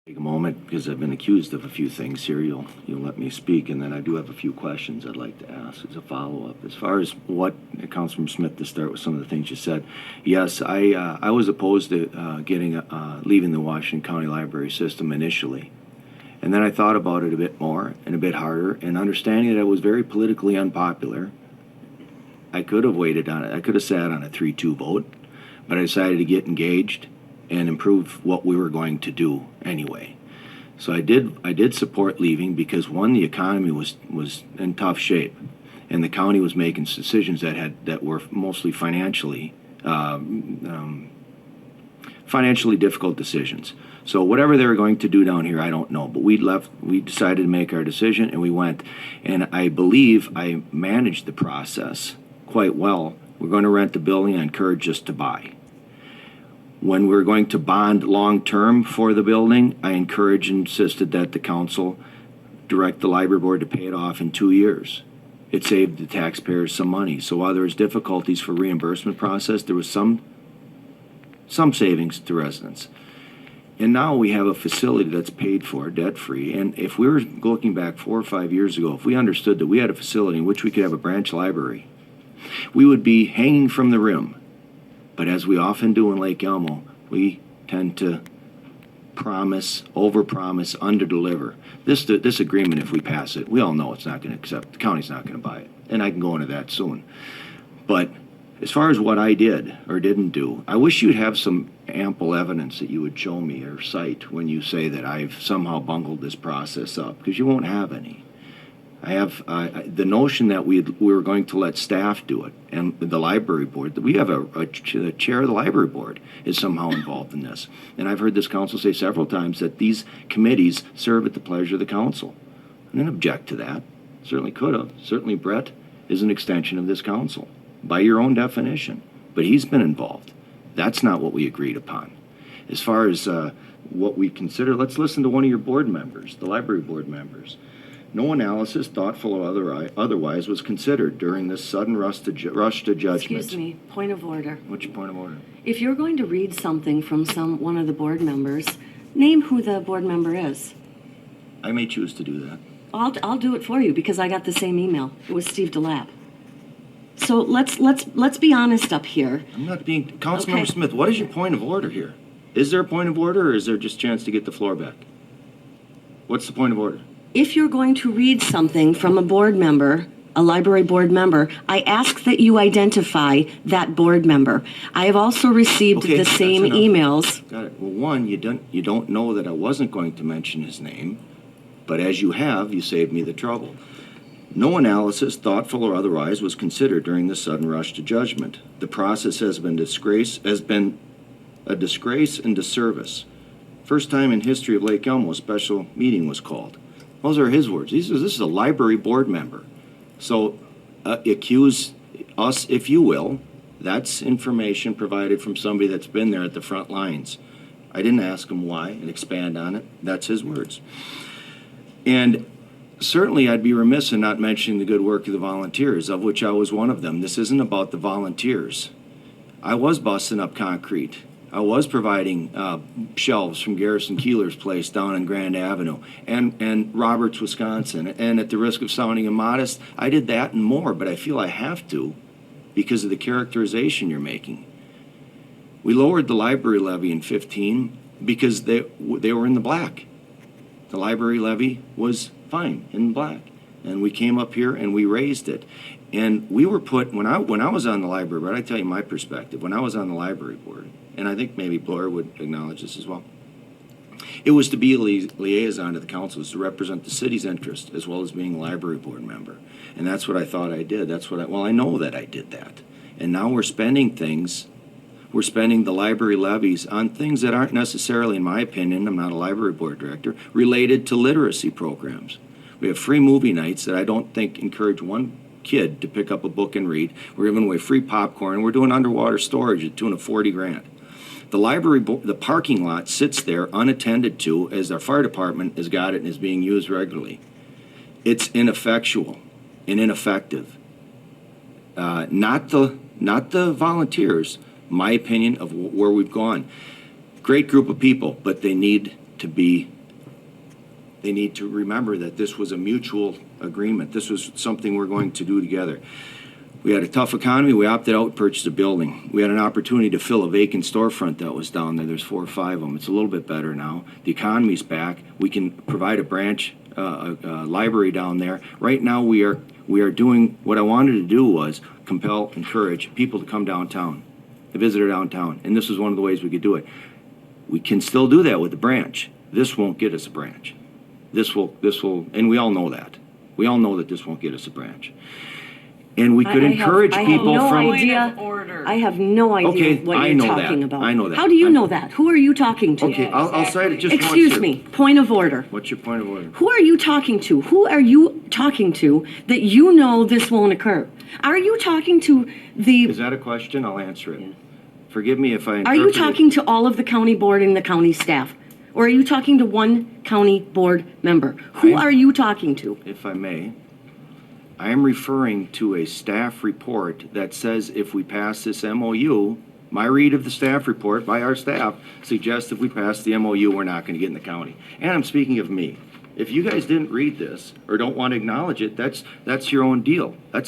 Take a moment because I've been accused of a few things here. You'll let me speak, and then I do have a few questions I'd like to ask as a follow-up. As far as what Councilman Smith, to start with some of the things you said, yes, I was opposed to leaving the Washington County Library system initially, and then I thought about it a bit more and a bit harder, and understanding that it was very politically unpopular. I could have waited on it. I could have sat on a 3-2 vote, but I decided to get engaged and improve what we were going to do anyway. So I did support leaving because, one, the economy was in tough shape, and the county was making decisions that were mostly financially difficult decisions. So whatever they were going to do down here, I don't know. But we decided to make our decision, and we went. And I believe I managed the process quite well. We're going to rent the building. I encourage us to buy. When we were going to bond long-term for the building, I encouraged and insisted that the council direct the library board to pay it off in 2 years. It saved the taxpayers some money. So while there was difficulties for reimbursement process, there was some savings to residents. And now we have a facility that's paid for, debt-free. And if we were looking back 4 or 5 years ago, if we understood that we had a facility in which we could have a branch library, we would be hanging from the rim. But as we often do in Lake Elmo, we tend to promise, overpromise, underdeliver. This agreement, if we pass it, we all know it's not going to accept. The county's not going to buy it, and I can go into that soon. But as far as what I did or didn't do, I wish you'd have some ample evidence that you would show me or cite when you say that I've somehow bungled this process up, because you won't have any. I have the notion that we were going to let staff do it, and the library board. We have the chair of the library board is somehow involved in this, and I've heard this council say several times that these committees serve at the pleasure of the council. I didn't object to that. Certainly could have. Certainly Brett is an extension of this council by your own definition, but he's been involved. That's not what we agreed upon. As far as what we consider, let's listen to one of your board members, the library board members. No analysis, thoughtful or otherwise, was considered during this sudden rush to judgment. Excuse me, point of order. What's your point of order? If you're going to read something from one of the board members, name who the board member is. I may choose to do that. I'll do it for you because I got the same email. It was Steve DeLapp. So let's be honest up here. I'm not being... Councilmember Okay. Smith, what is your point of order here? Is there a point of order, or is there just a chance to get the floor back? What's the point of order? If you're going to read something from a board member, a library board member, I ask that you identify that board member. I have also received Okay, the that's same enough. emails. Got it. Well, one, you don't know that I wasn't going to mention his name, but as you have, you saved me the trouble. No analysis, thoughtful or otherwise, was considered during the sudden rush to judgment. The process has been a disgrace and disservice. First time in history of Lake Elmo, a special meeting was called. Those are his words. This is a library board member. So accuse us, if you will. That's information provided from somebody that's been there at the front lines. I didn't ask him why and expand on it. That's his words. And certainly I'd be remiss in not mentioning the good work of the volunteers, of which I was one of them. This isn't about the volunteers. I was busting up concrete. I was providing shelves from Garrison Keeler's place down on Grand Avenue and Roberts, Wisconsin. And at the risk of sounding immodest, I did that and more, but I feel I have to because of the characterization you're making. We lowered the library levy in 2015 because they were in the black. The library levy was fine in black. And we came up here and we raised it. And we were put, when I was on the library board, I tell you my perspective, when I was on the library board, and I think maybe Blair would acknowledge this as well, it was to be a liaison to the council, was to represent the city's interest as well as being a library board member. And that's what I thought I did. I know that I did that. And now we're spending the library levies on things that aren't necessarily, in my opinion, I'm not a library board director, related to literacy programs. We have free movie nights that I don't think encourage one kid to pick up a book and read. We're giving away free popcorn. We're doing underwater storage at the tune of $40,000. The parking lot sits there unattended to, as our fire department has got it and is being used regularly. It's ineffectual and ineffective. Not the volunteers. My opinion of where we've gone. Great group of people, but they need to be, they need to remember that this was a mutual agreement. This was something we're going to do together. We had a tough economy. We opted out, purchased a building. We had an opportunity to fill a vacant storefront that was down there. There's 4 or 5 of them. It's a little bit better now. The economy's back. We can provide a branch, library down there. Right now, we are doing, what I wanted to do was compel, encourage people to come downtown, to visit our downtown. And this is one of the ways we could do it. We can still do that with the branch. This won't get us a branch. This will, and we all know that. We all know that this won't get us a branch. And we could encourage people from. I have no idea Okay, what I you're know talking that. about. I know that. How do you know that? Who are you talking to? Okay, I'll cite it just once. Excuse me, point of order. What's your point of order? Who are you talking to? Who are you talking to that you know this won't occur? Are you talking to Is that a question? I'll answer it. Forgive me if I Are you interpreted- talking to all of the county board and the county staff? Or are you talking to one county board member? Who are you talking to? If I may, I am referring to a staff report that says if we pass this MOU, my read of the staff report by our staff suggests if we pass the MOU, we're not going to get in the county. And I'm speaking of me. If you guys didn't read this or don't want to acknowledge it, that's your own deal. That's